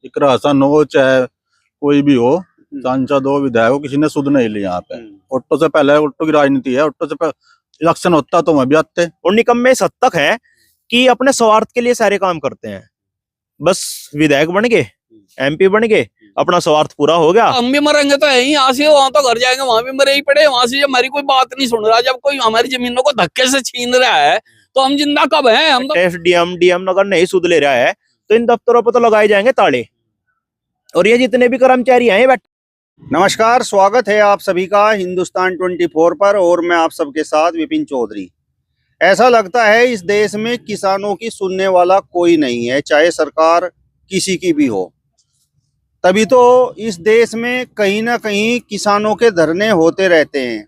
एक राशन हो चाहे कोई भी हो, सांसद हो विधायक हो, किसी ने सुध नहीं ली यहाँ पे। ऑटो से पहले ऑटो की राजनीति है, ऑटो से इलेक्शन होता तो मैं भी आते। और निकम्मे इस हद तक है कि अपने स्वार्थ के लिए सारे काम करते हैं। बस विधायक बन गए, MP बन गए, अपना स्वार्थ पूरा हो गया। हम भी मरेंगे तो यहीं, यहाँ से वहां तो घर जाएंगे, वहां भी मरे ही पड़े। वहां से जब हमारी कोई बात नहीं सुन रहा, जब कोई हमारी जमीनों को धक्के से छीन रहा है, तो हम जिंदा कब हैं? हम तो SDM DM अगर नहीं सुध ले रहा है तो इन दफ्तरों पर तो लगाए जाएंगे ताले। और ये जितने भी कर्मचारी हैं बैठे। नमस्कार, स्वागत है आप सभी का हिंदुस्तान 24 पर, और मैं आप सबके साथ विपिन चौधरी। ऐसा लगता है इस देश में किसानों की सुनने वाला कोई नहीं है, चाहे सरकार किसी की भी हो। तभी तो इस देश में कहीं ना कहीं किसानों के धरने होते रहते हैं।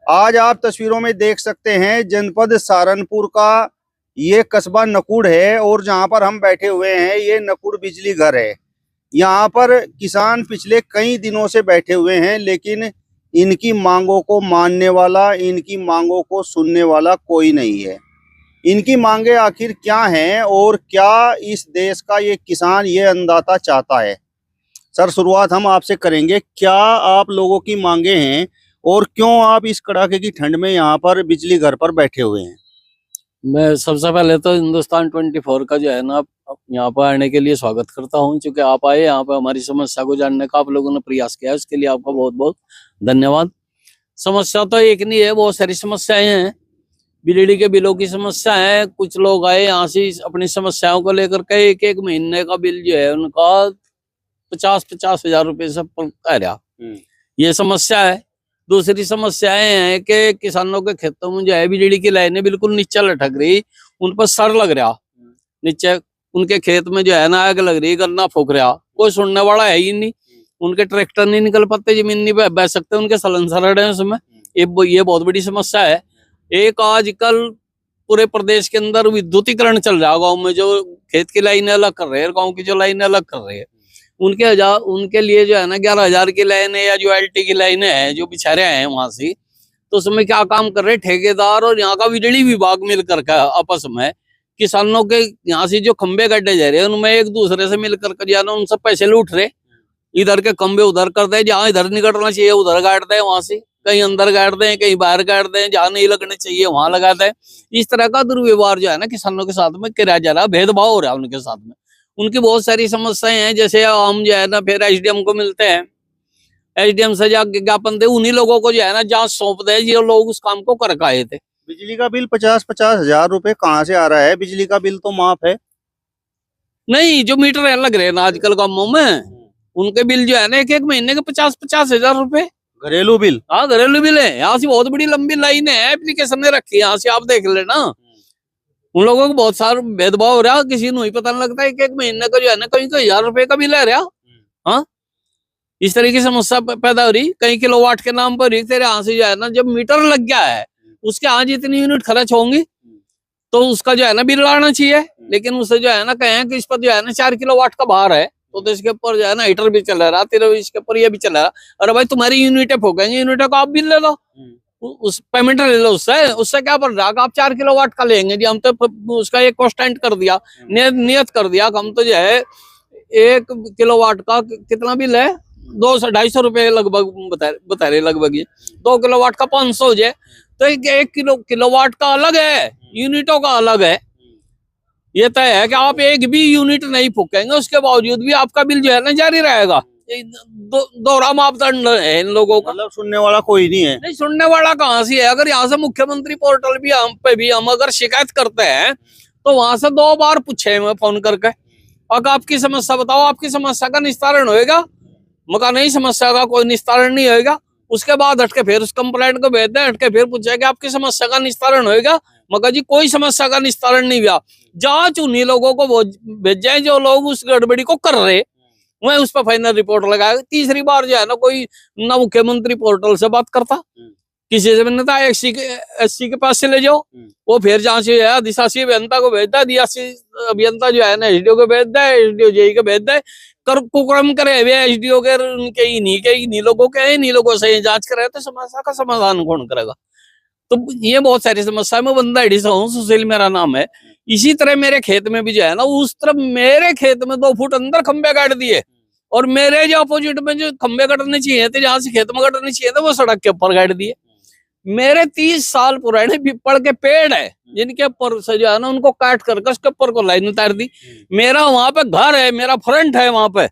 आज आप तस्वीरों में देख सकते हैं जनपद सहारनपुर का ये कस्बा नकुड़ है, और जहां पर हम बैठे हुए हैं ये नकुड़ बिजली घर है। यहाँ पर किसान पिछले कई दिनों से बैठे हुए हैं, लेकिन इनकी मांगों को मानने वाला, इनकी मांगों को सुनने वाला कोई नहीं है। इनकी मांगे आखिर क्या हैं और क्या इस देश का ये किसान ये अन्नदाता चाहता है? सर, शुरुआत हम आपसे करेंगे। क्या आप लोगों की मांगे हैं और क्यों आप इस कड़ाके की ठंड में यहाँ पर बिजली घर पर बैठे हुए हैं? मैं सबसे पहले तो हिंदुस्तान 24 का जो है ना, यहाँ पर आने के लिए स्वागत करता हूँ। क्योंकि आप आए यहाँ पर हमारी समस्या को जानने का आप लोगों ने प्रयास किया, उसके लिए आपका बहुत बहुत धन्यवाद। समस्या तो एक नहीं है, बहुत सारी समस्याएं हैं। बिजली के बिलों की समस्या है। कुछ लोग आए यहाँ से अपनी समस्याओं को लेकर के, एक महीने का बिल जो है उनका 50-50 हजार रुपये से कह रहा, ये समस्या है। दूसरी समस्याएं हैं कि किसानों के खेतों में जो है बिजली की लाइनें बिल्कुल नीचे लटक रही, उन पर सर लग रहा, नीचे उनके खेत में जो है ना आग लग रही, गन्ना फूक रहा, कोई सुनने वाला है ही नहीं। उनके ट्रैक्टर नहीं निकल पाते, जमीन नहीं बह सकते, उनके सलनसर है उसमें। ये बहुत बड़ी समस्या है। एक आजकल पूरे प्रदेश के अंदर विद्युतीकरण चल रहा है। गाँव में जो खेत की लाइनें अलग कर रहे हैं, गाँव की जो लाइनें अलग कर रहे हैं, उनके लिए जो है ना 11,000 की लाइन है या जो LT की लाइनें हैं जो बिछा रहे हैं वहां से, तो उसमें क्या काम कर रहे हैं ठेकेदार और यहाँ का बिजली विभाग मिल करके आपस में किसानों के यहाँ से जो खंबे गड्ढे जा रहे हैं उनमें एक दूसरे से मिल करके जाना उनसे पैसे लूट रहे। इधर के खंबे उधर कर दे, जहाँ इधर नहीं कटना चाहिए उधर गाड़ दे, वहां से कहीं अंदर गाड़ दें, कहीं बाहर गाड़ दें, जहाँ नहीं लगने चाहिए वहां लगा दें। इस तरह का दुर्व्यवहार जो है ना किसानों के साथ में किया जा रहा है, भेदभाव हो रहा है उनके साथ में। उनकी बहुत सारी समस्याएं हैं। जैसे हम जो है ना फिर SDM को मिलते हैं, SDM से जाके ज्ञापन दे, उन्हीं लोगों को जो है ना जांच सौंप दे जो लोग उस काम को कर आए थे। बिजली का बिल 50-50 हजार रुपए कहाँ से आ रहा है? बिजली का बिल तो माफ है। नहीं, जो मीटर लग रहे हैं ना आजकल गाँवों में, उनके बिल जो है ना एक महीने के 50-50 हजार रुपए घरेलू बिल। हाँ, घरेलू बिल है। यहाँ से बहुत बड़ी लंबी लाइन है, एप्लीकेशन ने रखी है, यहाँ से आप देख लेना। उन लोगों को बहुत सारा भेदभाव हो रहा, किसी को ही पता नहीं लगता है कि एक महीने का जो है ना कहीं 1000 रुपए का बिल है रहा। हाँ, इस तरह की समस्या पैदा हो रही। कहीं किलोवाट के नाम पर तेरे यहाँ से जो है ना जब मीटर लग गया है उसके यहाँ जितनी यूनिट खर्च होंगी तो उसका जो है ना बिल लाना चाहिए। लेकिन उससे जो है ना कहें कि इस पर जो है ना 4 किलोवाट का भार है तो इसके ऊपर जो है ना हीटर भी चल रहा, तेरे इसके ऊपर ये भी चल रहा। अरे भाई, तुम्हारी यूनिटें फूकेंगे, यूनिटों का आप बिल ले लो, उस पेमेंट ले लो। उससे क्या पड़ रहा है? आप 4 किलोवाट का लेंगे जी, हम तो उसका एक कॉन्स्टेंट कर दिया, नियत कर दिया। हम तो जो है 1 किलोवाट का कितना बिल है, 200-250 रुपए लगभग बता रहे लगभग। ये 2 किलोवाट का 500 हो जाए तो 1 किलोवाट का अलग है, यूनिटों का अलग है। ये तय है कि आप एक भी यूनिट नहीं फूकेंगे, उसके बावजूद भी आपका बिल जो है ना जारी रहेगा। दोहरा मापदंड है इन लोगों का। मतलब सुनने वाला कोई नहीं है। नहीं, सुनने वाला कहाँ से है? अगर यहाँ से मुख्यमंत्री पोर्टल भी हम अगर शिकायत करते हैं तो वहां से 2 बार पूछे मैं फोन करके, अगर आपकी समस्या बताओ, आपकी समस्या का निस्तारण होएगा। मगर नहीं, समस्या का कोई निस्तारण नहीं होएगा। उसके बाद हटके फिर उस कंप्लेंट को भेज दे, हटके फिर पूछे कि आपकी समस्या का निस्तारण होएगा। मगर जी कोई समस्या का निस्तारण नहीं हुआ। जांच उन्हीं लोगों को भेजे जो लोग उस गड़बड़ी को कर रहे, मैं उस पर फाइनल रिपोर्ट लगाया। तीसरी बार जो है ना कोई ना मुख्यमंत्री पोर्टल से बात करता, किसी से नहीं था। SC के पास से ले जाओ, वो फिर जहाँ से है अधिशासी अभियंता को भेजता, अधिशासी अभियंता जो है ना SDO को भेज दे, SDO JE को भेज दे, कुक्रम करे हुए SDO के उनके इन्हीं लोगों के, इन्हीं लोगों से जांच करे तो समस्या का समाधान कौन करेगा? तो ये बहुत सारी समस्या। मैं बंदा एडी से हूँ, सुशील मेरा नाम है। इसी तरह मेरे खेत में भी जो है ना, उस तरफ मेरे खेत में 2 फुट अंदर खंबे गाड़ दिए, और मेरे जो अपोजिट में जो खंबे कटने चाहिए थे, जहां से खेत में कटने चाहिए थे, वो सड़क के ऊपर गाड़ दिए। मेरे 30 साल पुराने पीपल के पेड़ है, जिनके ऊपर से जो है ना, उनको काट करके उसके ऊपर को लाइन उतार दी। मेरा वहां पे घर है, मेरा फ्रंट है वहां पे,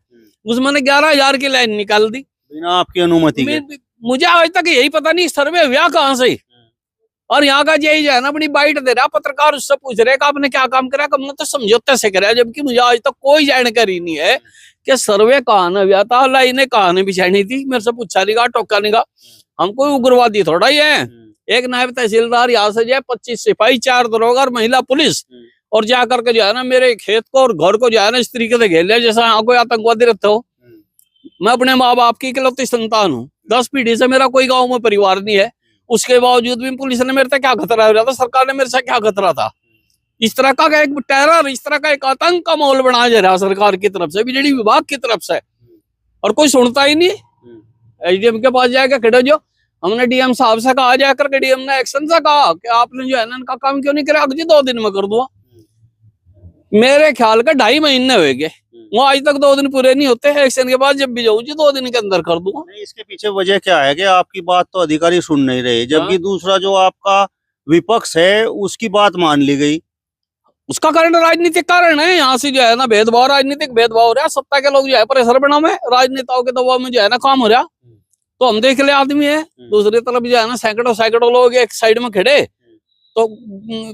उसमें 11,000 की लाइन निकाल दी बिना आपकी अनुमति के। मुझे आज तक यही पता नहीं सर्वे हुआ कहाँ से। और यहाँ का यही जो है ना, अपनी बाइट दे रहा पत्रकार, उससे पूछ रहे कि आपने क्या काम करा, हमने तो समझौते से करा, जबकि मुझे आज तक कोई जानकारी नहीं है कि सर्वे कहाँ न हुआ था, लाइनें कहाँ ने बिछानी थी। मेरे से पूछा नहीं गा, टोका नहीं गा। हम कोई उग्रवादी थोड़ा ही है। एक नायब तहसीलदार यहाँ से जाए, 25 सिपाही, 4 दरोगा और महिला पुलिस, और जाकर के जो है ना मेरे खेत को और घर को जो है ना इस तरीके से घेर लिया जैसा यहाँ कोई आतंकवादी रहते हो। मैं अपने माँ बाप की इकलौती संतान हूँ, 10 पीढ़ी से मेरा कोई गाँव में परिवार नहीं है। उसके बावजूद भी पुलिस ने मेरे से क्या खतरा हो रहा था, सरकार ने मेरे से क्या खतरा था। इस तरह का एक टेरर, इस तरह का एक आतंक का माहौल बनाया जा रहा सरकार की तरफ से, बिजली विभाग की तरफ से, और कोई सुनता ही नहीं। एसडीएम के पास जाकर खड़े जो, हमने डीएम साहब से कहा, जाकर के डीएम ने एक्शन से कहा कि आपने जो है ना इनका काम क्यों नहीं करा, जी 2 दिन में कर दूंगा। मेरे ख्याल का 2.5 महीने हुए गए, वो आज तक 2 दिन पूरे नहीं होते। एक्शन के बाद जब भी जाऊँ जी 2 दिन के अंदर कर दूंगा। नहीं, इसके पीछे वजह क्या है कि आपकी बात तो अधिकारी सुन नहीं रहे, जबकि दूसरा जो आपका विपक्ष है उसकी बात मान ली गई। उसका कारण राजनीतिक कारण है। यहाँ से जो है ना भेदभाव, राजनीतिक भेदभाव हो रहा है। सत्ता के लोग जो है प्रेशर बना में, राजनेताओं के दबाव में जो है ना काम हो रहा। तो हम देख ले आदमी है, दूसरी तरफ जो है ना सैकड़ों लोग एक साइड में खड़े, तो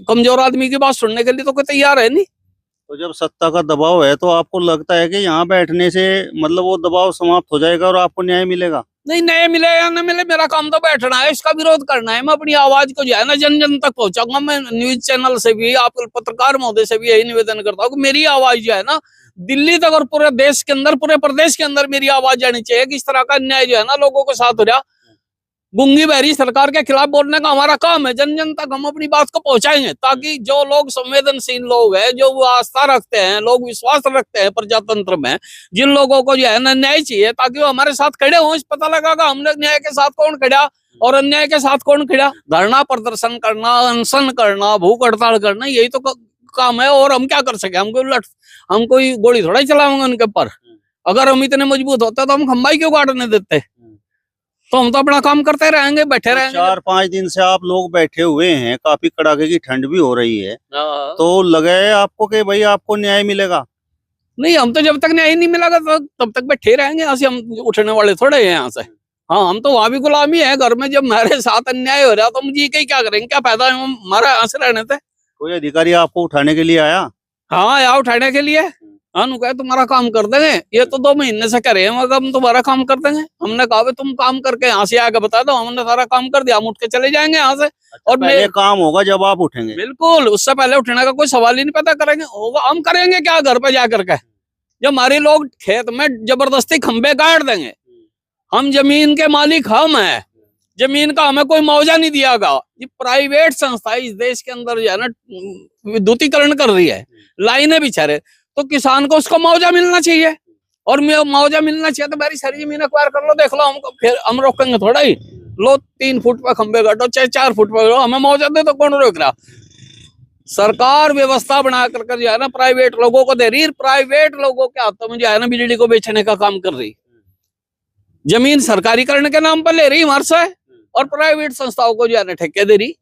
कमजोर आदमी की बात सुनने के लिए तो कोई तैयार है नहीं। तो जब सत्ता का दबाव है तो आपको लगता है कि यहाँ बैठने से मतलब वो दबाव समाप्त हो जाएगा और आपको न्याय मिलेगा? नहीं, न्याय मिले या न मिले, मेरा काम तो बैठना है, इसका विरोध करना है। मैं अपनी आवाज को जो है ना जन जन तक पहुंचाऊंगा। मैं न्यूज चैनल से भी, आप पत्रकार महोदय से भी यही निवेदन करता हूँ कि मेरी आवाज जो है ना दिल्ली तक और पूरे देश के अंदर, पूरे प्रदेश के अंदर मेरी आवाज जानी चाहिए कि इस तरह का अन्याय जो है ना लोगों के साथ हो रहा। गूंगी बहरी सरकार के खिलाफ बोलने का हमारा काम है। जन जन तक हम अपनी बात को पहुंचाएंगे, ताकि जो लोग संवेदनशील लोग हैं, जो वो आस्था रखते हैं, लोग विश्वास रखते हैं प्रजातंत्र में, जिन लोगों को जो है ना न्याय चाहिए, ताकि वो हमारे साथ खड़े हों। इस पता लगागा हमने न्याय के साथ कौन खड़ा और अन्याय के साथ कौन खड़ा। धरना प्रदर्शन करना, अनशन करना, भूख हड़ताल करना, यही तो काम है। और हम क्या कर सके? हम कोई गोली थोड़ा ही चलाएंगे उनके ऊपर। अगर हम इतने मजबूत होते तो हम खंबाई क्यों काटने देते? तो हम तो अपना काम करते रहेंगे, बैठे रहेंगे। 4-5 दिन से आप लोग बैठे हुए हैं, काफी कड़ाके की ठंड भी हो रही है, तो लगे आपको कि भाई आपको न्याय मिलेगा? नहीं, हम तो जब तक न्याय नहीं मिलेगा तो तब तक बैठे रहेंगे। यहाँ से हम उठने वाले थोड़े हैं यहाँ से। हाँ, हम तो वहां भी गुलामी है। घर में जब मेरे साथ अन्याय हो रहा तो मुझे क्या करेंगे, क्या फायदा है हमारा यहाँ से रहने से? कोई अधिकारी आपको उठाने के लिए आया? हाँ, आया उठाने के लिए। हाँ, कहे तुम्हारा काम कर देंगे, ये तो 2 महीने से करे हैं, मगर हम तुम्हारा काम कर देंगे। हमने कहा तुम काम करके यहाँ से आके बता दो, हमने सारा काम कर दिया, हम उठ के चले जाएंगे यहाँ से। और पहले काम होगा जब आप उठेंगे? बिल्कुल, उससे पहले उठने का कोई सवाल ही नहीं पैदा करेंगे। होगा, हम करेंगे क्या घर पे जाकर के? जब हमारे लोग खेत में जबरदस्ती खंबे गाड़ देंगे, हम जमीन के मालिक हम हैं, जमीन का हमें कोई मुआवजा नहीं दिया गया। ये प्राइवेट संस्था इस देश के अंदर जो है ना विद्युतीकरण कर रही है, लाइनें बिछा रहे, तो किसान को उसको मुआवजा मिलना चाहिए। और मुआवजा मिलना चाहिए तो मेरी सारी जमीन एक्वायर कर लो, देख लो। हमको फिर हम रोकेंगे थोड़ा ही। लो 3 फुट पर खंबे काटो, चाहे 4 फुट पर, हमें मुआवजा दे तो कौन रोक रहा? सरकार व्यवस्था बना कर जो है ना प्राइवेट लोगों को दे रही, प्राइवेट लोगों के हाथों में जो है ना बिजली को बेचने का काम कर रही। जमीन सरकारीकरण के नाम पर ले रही हमारे से, और प्राइवेट संस्थाओं को जो है ना ठेके दे रही।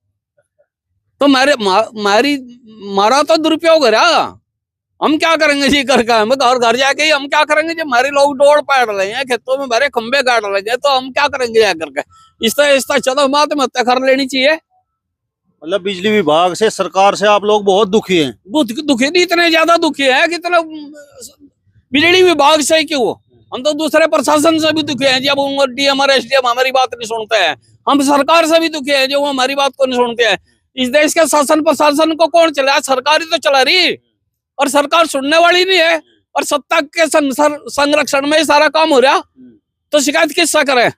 तो मारा तो दुरुपयोग हो रहा। हम क्या करेंगे जी करके? हम घर जाके ही हम क्या करेंगे जब हमारे लोग डोड़ पाड़ रहे हैं, खेतों में भरे खंबे काट रहे हैं, तो हम क्या करेंगे जा करके? इस तरह चलो बात में हत्या कर लेनी चाहिए। मतलब बिजली विभाग से, सरकार से आप लोग बहुत दुखी हैं? दुखी नहीं, इतने ज्यादा दुखी है कि इतना बिजली विभाग से क्यों, हम तो दूसरे प्रशासन से भी दुखी हैं। जब डीएम और एसडीएम हमारी बात नहीं सुनते हैं, हम सरकार से भी दुखी हैं जो वो हमारी बात को नहीं सुनते हैं। इस देश के शासन प्रशासन को कौन चला? सरकार ही तो चला रही, और सरकार सुनने वाली नहीं है। और सत्ता के संरक्षण में सारा काम हो रहा, तो शिकायत किससे करें?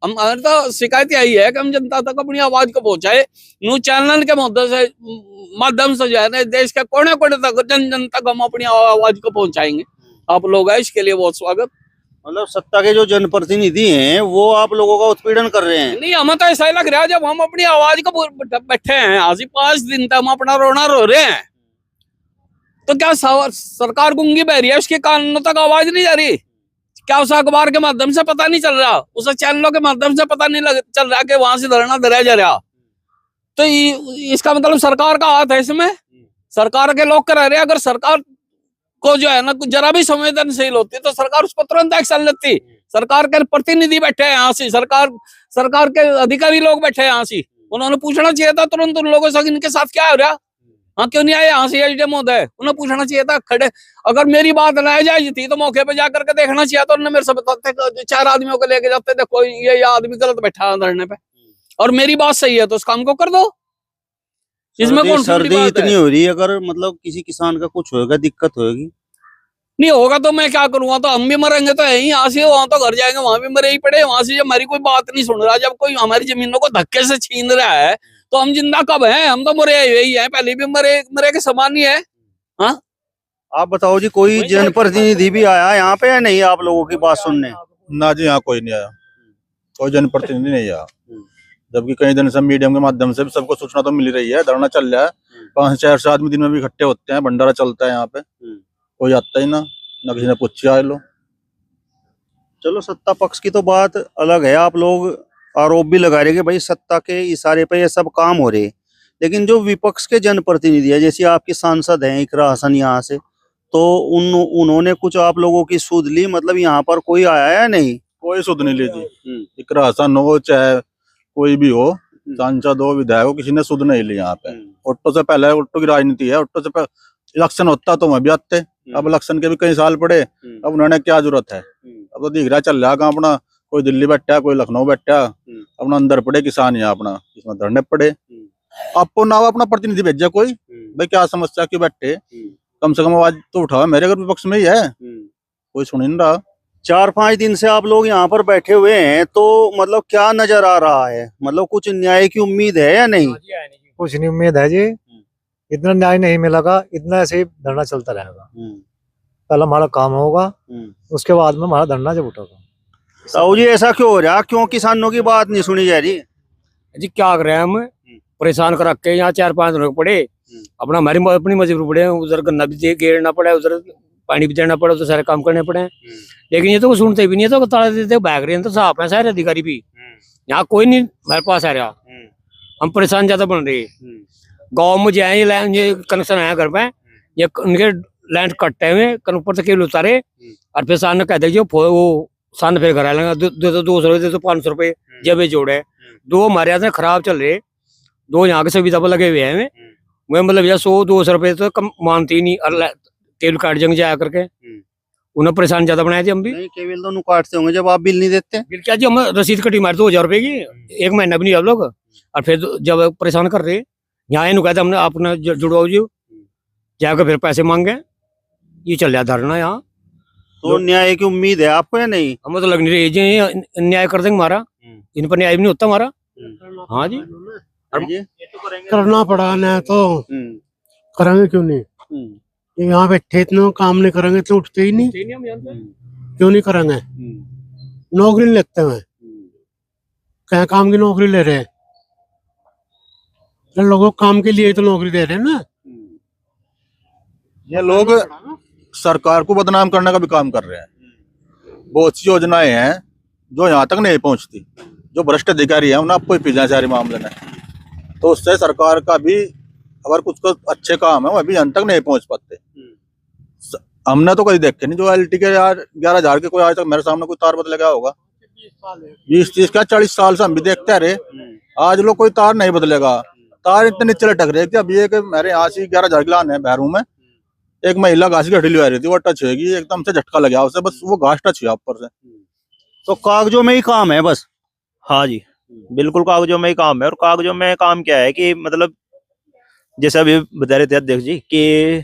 हमारी तो शिकायत यही है कि हम जनता तक अपनी आवाज को पहुंचाए। न्यूज चैनल के माध्यम से जो है ना देश के कोने कोने तक, जन जन तक हम अपनी आवाज को पहुंचाएंगे। आप लोग हैं, इसके लिए बहुत स्वागत। मतलब सत्ता के जो जनप्रतिनिधि हैं वो आप लोगों का उत्पीड़न कर रहे हैं? नहीं, हमें तो ऐसा ही लग रहा है जब हम अपनी आवाज को बैठे हैं आज ही 5 दिन तक हम अपना रोना रो रहे हैं, तो क्या सरकार गूंगी बह रही है, उसके कानों तक आवाज नहीं जा रही? क्या उस अखबार के माध्यम से पता नहीं चल रहा, उस चैनलों के माध्यम से पता नहीं चल रहा कि वहां से धरना धरा जा रहा? तो इसका मतलब सरकार का हाथ है इसमें, सरकार के लोग करा रहे हैं। अगर सरकार को जो है ना जरा भी संवेदनशील होती तो सरकार उसको तुरंत एक्शन लेती। सरकार के प्रतिनिधि बैठे हैं यहाँ से, सरकार के अधिकारी लोग बैठे हैं यहाँ से, उन्होंने पूछना चाहिए था तुरंत उन लोगों से इनके साथ क्या हो रहा, हाँ क्यों नहीं आए यहाँ से एसडीएम महोदय, उन्हें पूछना चाहिए था खड़े। अगर मेरी बात नाजायज थी तो मौके पे जाकर के देखना चाहिए था। उन्होंने मेरे से बताते 4 आदमियों को लेके जाते, देखो ये आदमी गलत बैठा है धरने पे और मेरी बात सही है तो उस काम को कर दो। इसमें कौन सर्दी इतनी हो रही है, अगर मतलब किसी किसान का कुछ होगा, दिक्कत होगी? नहीं होगा तो मैं क्या करूंगा, तो हम भी मरेंगे तो यही, यहाँ से वहां तो घर जाएंगे, वहां भी मरे ही पड़े। वहां से जब हमारी कोई बात नहीं सुन रहा, जब कोई हमारी जमीनों को धक्के से छीन रहा है तो हम जिंदा कब हैं? हम तो मरे यही है, पहले भी मरे के समान ही है। हाँ आप बताओ जी, कोई जनप्रतिनिधि भी आया यहाँ पे या नहीं आप लोगों की बात सुनने? ना जी, यहाँ कोई नहीं आया, कोई जनप्रतिनिधि नहीं आया। जबकि कई दिन से मीडियम के माध्यम से भी सबको सूचना तो मिल रही है, धरना चल रहा है, 500-400 आदमी दिन में भी इकट्ठे होते हैं, भंडारा चलता है यहाँ पे, कोई आता ही ना किसी ने पूछा आए लो। चलो, सत्ता पक्ष की तो बात अलग है, आप लोग आरोप भी लगा रहे कि भाई सत्ता के इशारे पे ये सब काम हो रहे, लेकिन जो विपक्ष के जनप्रतिनिधि है, जैसे आपके सांसद हैं इकरा हसन यहाँ से, तो उन्होंने कुछ आप लोगों की सुध ली? मतलब यहाँ पर कोई आया है? नहीं, कोई सुध नहीं ली जी। इकरा हसन हो चाहे कोई भी हो, सांसद हो, विधायक हो, किसी ने सुध नहीं ली यहाँ पे। ऑटो से पहले, ऑटो की राजनीति है, ऑटो से इलेक्शन होता तो मैं भी आते, अब इलेक्शन के भी कई साल पड़े, अब उन्होंने क्या जरूरत है? अब तो दिख रहा चल रहा है अपना, कोई दिल्ली बैठा, कोई लखनऊ बैठा, अपना अंदर पड़े किसान यहाँ अपना इसमें धरने पड़े। आपको ना अपना प्रतिनिधि भेजा कोई, भाई क्या समस्या क्यों बैठे, कम से कम आवाज तो उठाओ। मेरे घर विपक्ष में ही है, कोई सुन नहीं रहा। 4-5 दिन से आप लोग यहाँ पर बैठे हुए हैं, तो मतलब क्या नजर आ रहा है? मतलब कुछ न्याय की उम्मीद है या नहीं? कुछ नहीं उम्मीद है जी, इतना न्याय नहीं मिलेगा, इतना ऐसे ही धरना चलता रहेगा। पहले हमारा काम होगा, उसके बाद में हमारा धरना जब उठेगा। साहू जी, ऐसा क्यों हो रहा? क्यों किसानों की बात नहीं सुनी जा रही? जी क्या कर रहे हैं, हम परेशान कर रखे यहाँ 4-5 दिन पड़े, अपना हमारी अपनी मजबूरी पड़े, उधर गन्ना भी घेरना पड़ा, उधर पानी भी देना पड़ा, तो सारे काम करने पड़े। लेकिन ये तो सुनते भी नहीं है, तो ताला देते भाग रहे हैं, तो साफ है सारे अधिकारी भी। यहाँ कोई नहीं मेरे पास आ रहा, हम परेशान ज्यादा बन रहे। गाँव में जाए ये कनेक्शन आया घर में, ये उनके लैंड कटते हुए ऊपर से केबल उतारे और फिर सामने कहते जो वो सामने फिर घर आ लेंगे, 200 रुपये, 500 रुपये जब ये जोड़े। 2 हमारे यहाँ से खराब चल रहे, 2 यहाँ के सुविधा पर लगे हुए हैं, मैं मतलब यार 100-200 रुपये तो कम मानती नहीं, और केबल काट जाएंगे जाया करके, उन्हें परेशान ज्यादा बनाए थे हम भी। नहीं, केबल तो काटते होंगे जब आप बिल नहीं देते। बिल क्या जी, हम रसीद कटी मारे 2000 रुपये की, 1 महीना भी नहीं आप लोग, और फिर जब परेशान कर रहे यहाँ इन कहते हमने अपने जुड़वाओ जी, जाकर फिर पैसे मांगे, ये चल रहा धरना यहाँ। तो न्याय की उम्मीद है आपको या नहीं? हमें तो लग नहीं रही जी न्याय कर देंगे हमारा, इन पर न्याय भी नहीं होता हमारा। हाँ जी, करना पड़ा ना, तो करेंगे क्यों नहीं? यहाँ बैठे इतना काम नहीं करेंगे तो उठते ही नहीं, क्यों नहीं करेंगे? नौकरी नहीं लगते हैं, क्या काम की नौकरी ले रहे हैं? लोगों को काम के लिए तो नौकरी दे रहे हैं ना। ये लोग सरकार को बदनाम करने का भी काम कर रहे हैं। बहुत सी योजनाएं हैं जो यहाँ तक नहीं पहुँचती, जो भ्रष्ट अधिकारी हैं उन्हें आपको ही पीछा सारे मामले में, तो उससे सरकार का भी अगर कुछ अच्छे काम है वो अभी यहाँ तक नहीं पहुँच पाते। हमने तो कभी देखे नहीं जो एलटी के 11,000 के कोई आज तक मेरे सामने कोई तार बदलेगा होगा। 20-30 क्या 40 साल से हम भी देखते रहे, आज लोग कोई तार नहीं बदलेगा। तार इतने नीचे लटक रहे थे। अब ये कि मेरे यहाँ से 11,000 की लान है बहरू में, एक महिला घास की हड्डी आ रही थी, वो टच होगी, एकदम से झटका लगा उसे, बस वो घास टच हुआ ऊपर से। तो कागजों में ही काम है बस? हाँ जी, बिल्कुल कागजों में ही काम है। और कागजों में काम क्या है कि मतलब जैसे अभी बता रहे थे अध्यक्ष जी कि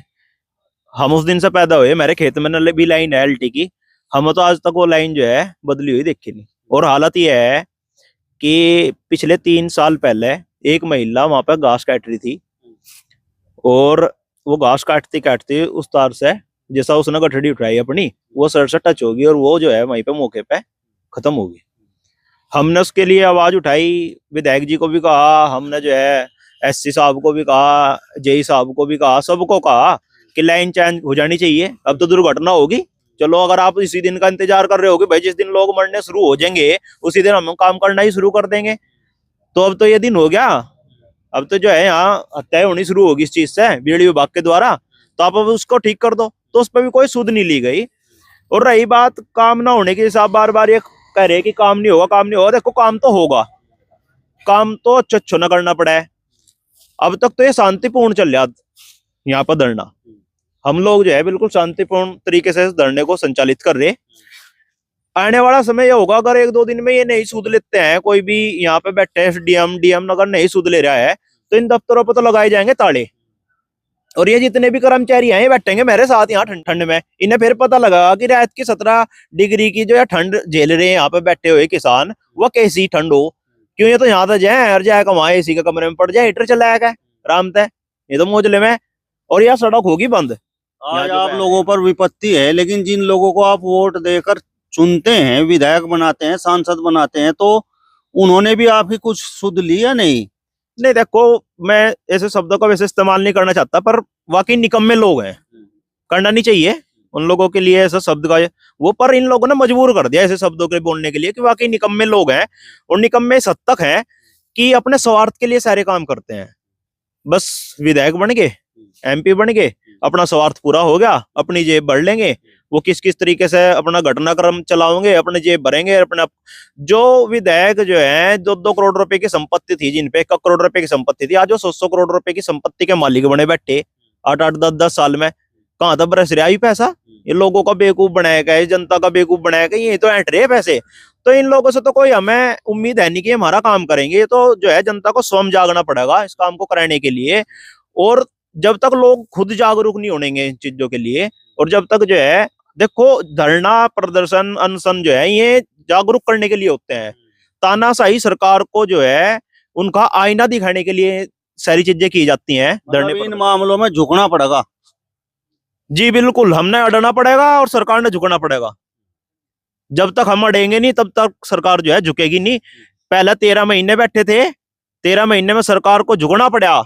हम उस दिन से पैदा हुए, मेरे खेत में भी लाइन है एलटी की, हम तो आज तक वो लाइन जो है बदली हुई देखी नहीं। और हालत ये है कि पिछले 3 साल पहले एक महिला वहां पर घास काट रही थी, और वो घास काटते काटते उस तार से जैसा उसने गठड़ी उठाई अपनी, वो सर से टच होगी और वो जो है वहीं पे मौके पे खत्म होगी। हमने उसके लिए आवाज उठाई, विधायक जी को भी कहा, हमने जो है एससी साहब को भी कहा, जेई साहब को भी कहा, सबको कहा कि लाइन चेंज हो जानी चाहिए, अब तो दुर्घटना होगी। चलो अगर आप इसी दिन का इंतजार कर रहे होगे भाई जिस दिन लोग मरने शुरू हो जाएंगे उसी दिन हम काम करना ही शुरू कर देंगे, तो अब तो ये दिन हो गया। अब तो जो है यहाँ हत्याएं होनी शुरू होगी इस चीज से बिजली विभाग के द्वारा, तो आप अब उसको ठीक कर दो। तो उस पर भी कोई सुध नहीं ली गई। और रही बात काम ना होने की, साहब बार बार ये कह रहे कि काम नहीं होगा, काम नहीं होगा। देखो काम तो होगा, काम तो अच्छो न करना पड़ा है। अब तक तो ये शांतिपूर्ण चल रहा यहाँ पर धरना, हम लोग जो है बिल्कुल शांतिपूर्ण तरीके से इस धरने को संचालित कर रहे। आने वाला समय ये होगा अगर 1-2 दिन में ये नहीं सूद लेते हैं, कोई भी यहाँ पे बैठे डीएम अगर नहीं सूद ले रहा है तो इन दफ्तरों पर तो लगाए जाएंगे ताले। और ये जितने भी कर्मचारी हैं ये बैठेंगे मेरे साथ यहाँ ठंड में, इन्हें फिर पता लगा कि रात की 17 डिग्री की जो है ठंड झेल रहे हैं यहाँ पे बैठे हुए किसान, वो कैसी ठंड हो। क्यों, ये तो यहाँ तो जाए और जाएगा वहां एसी के कमरे में पड़ जाए, हीटर चलाएगा आराम से, ये तो मोजले में। और यह सड़क होगी बंद। आज आप लोगों पर विपत्ति है, लेकिन जिन लोगों को आप वोट देकर चुनते हैं, विधायक बनाते हैं, सांसद बनाते हैं, तो उन्होंने भी आपकी कुछ सुध ली या नहीं? नहीं देखो, मैं ऐसे शब्दों का वैसे इस्तेमाल नहीं करना चाहता, पर वाकई निकम्मे लोग हैं, करना नहीं चाहिए उन लोगों के लिए ऐसा शब्द का वो, पर इन लोगों ने मजबूर कर दिया ऐसे शब्दों के बोलने के लिए कि वाकई निकम्मे लोग हैं। और निकम्मे इस हद तक हैं कि अपने स्वार्थ के लिए सारे काम करते हैं। बस विधायक बन गए, एमपी बन गए, अपना स्वार्थ पूरा हो गया, अपनी जेब भर लेंगे। वो किस किस तरीके से अपना घटनाक्रम चलाओगे, अपने जेब भरेंगे। अपना जो विधायक जो है 2-2 करोड़ रुपए की संपत्ति थी, जिन पे 1 करोड़ रुपए की संपत्ति थी, आज वो 100 करोड़ रुपए की संपत्ति के मालिक बने बैठे 8-8, 10-10 साल में। कहाँ था बरस रहा ही पैसा? ये लोगों का बेवकूफ बनाएगा, ये जनता का बेवकूफ बनाएगा, ये तो ऐंठ रहे पैसे। तो इन लोगों से तो कोई हमें उम्मीद है नहीं कि हमारा काम करेंगे। ये तो जो है जनता को स्वयं जागना पड़ेगा इस काम को कराने के लिए। और जब तक लोग खुद जागरूक नहीं होंगे इन चीजों के लिए, और जब तक जो है देखो धरना प्रदर्शन अनशन जो है ये जागरूक करने के लिए होते हैं। तानाशाही सरकार को जो है उनका आईना दिखाने के लिए सारी चीजें की जाती हैं। मतलब इन मामलों में झुकना पड़ेगा। जी बिल्कुल, हमने अड़ना पड़ेगा और सरकार ने झुकना पड़ेगा। जब तक हम अड़ेंगे नहीं तब तक सरकार जो है झुकेगी नहीं। पहले 13 महीने बैठे थे, 13 महीने में सरकार को झुकना पड़ा।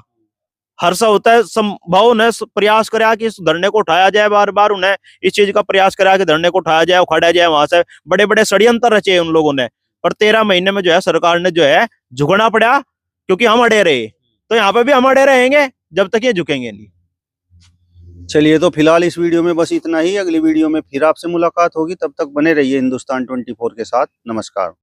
हर सा होता है संभव ने प्रयास करा कि इस धरने को उठाया जाए, बार बार उन्हें इस चीज का प्रयास करा कि धरने को उठाया जाए, उखाड़ा जाए। वहां से बड़े बड़े षड्यंत्र रचे उन लोगों ने, पर 13 महीने में जो है सरकार ने जो है झुकना पड़ा, क्योंकि हम अड़े रहे। तो यहाँ पे भी हम अड़े रहेंगे जब तक ये झुकेंगे नहीं। चलिए, तो फिलहाल इस वीडियो में बस इतना ही। अगली वीडियो में फिर आपसे मुलाकात होगी, तब तक बने रहिए हिंदुस्तान 24 के साथ। नमस्कार।